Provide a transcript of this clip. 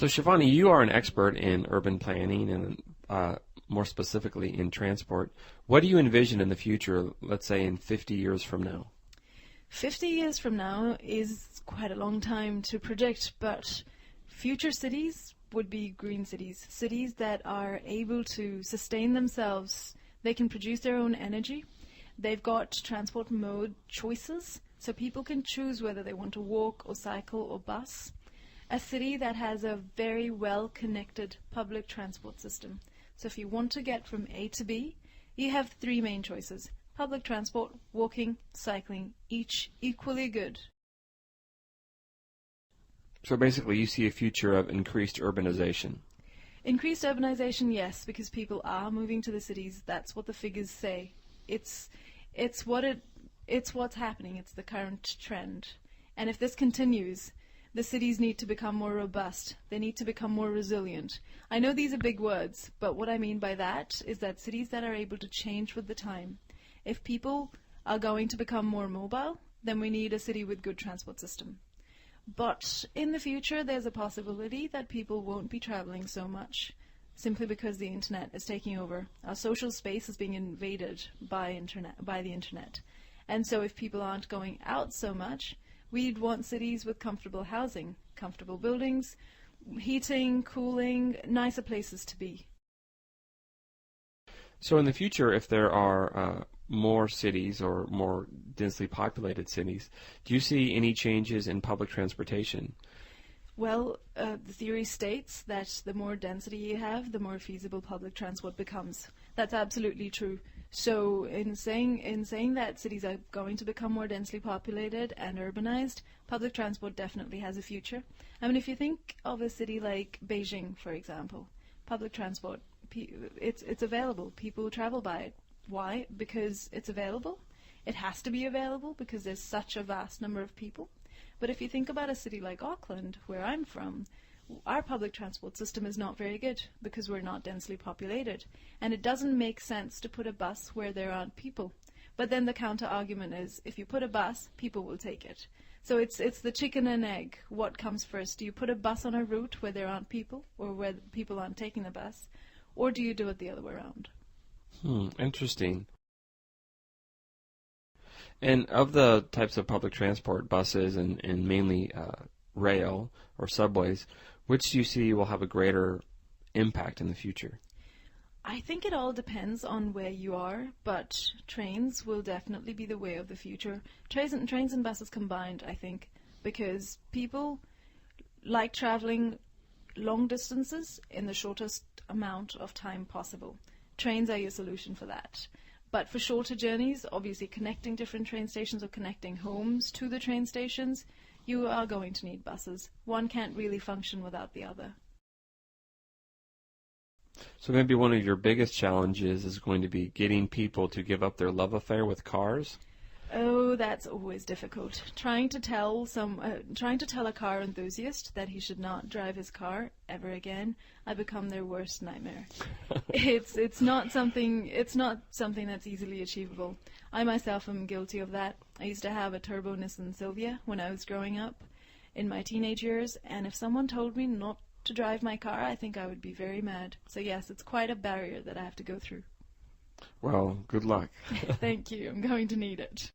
So, Shivani, you are an expert in urban planning and more specifically in transport. What do you envision in the future, let's say in 50 years from now? 50 years from now is quite a long time to predict, but future cities would be green cities, cities that are able to sustain themselves. They can produce their own energy. They've got transport mode choices, so people can choose whether they want to walk or cycle or bus. A city that has a very well-connected public transport system. So if you want to get from A to B, you have three main choices: public transport, walking, cycling, each equally good. So basically, you see a future of increased urbanization. Increased urbanization, yes, because people are moving to the cities. That's what the figures say. It's what's happening. It's the current trend. And if this continues, the cities need to become more robust. They need to become more resilient. I know these are big words, but what I mean by that is that cities that are able to change with the time. If people are going to become more mobile, then we need a city with good transport system. But in the future, there's a possibility that people won't be traveling so much, simply because the internet is taking over. Our social space is being invaded by the internet. And so if people aren't going out so much, we'd want cities with comfortable housing, comfortable buildings, heating, cooling, nicer places to be. So in the future, if there are more cities or more densely populated cities, do you see any changes in public transportation? Well, the theory states that the more density you have, the more feasible public transport becomes. That's absolutely true. So in saying that cities are going to become more densely populated and urbanized, public transport definitely has a future. I mean, if you think of a city like Beijing, for example, public transport, it's available. People travel by it. Why? Because it's available. It has to be available because there's such a vast number of people. But if you think about a city like Auckland, where I'm from, our public transport system is not very good because we're not densely populated. And it doesn't make sense to put a bus where there aren't people. But then the counter argument is, if you put a bus, people will take it. So it's the chicken and egg. What comes first? Do you put a bus on a route where there aren't people, or where people aren't taking the bus? Or do you do it the other way around? Interesting. And of the types of public transport, buses and mainly rail or subways, which do you see will have a greater impact in the future? I think it all depends on where you are, but trains will definitely be the way of the future. Trains and buses combined, I think, because people like traveling long distances in the shortest amount of time possible. Trains are your solution for that. But for shorter journeys, obviously connecting different train stations or connecting homes to the train stations, you are going to need buses. One can't really function without the other. So maybe one of your biggest challenges is going to be getting people to give up their love affair with cars? Oh, that's always difficult. Trying to tell a car enthusiast that he should not drive his car ever again, I become their worst nightmare. It's not something that's easily achievable. I myself am guilty of that. I used to have a turbo Nissan Silvia when I was growing up in my teenage years, and if someone told me not to drive my car, I think I would be very mad. So yes, it's quite a barrier that I have to go through. Well, good luck. Thank you. I'm going to need it.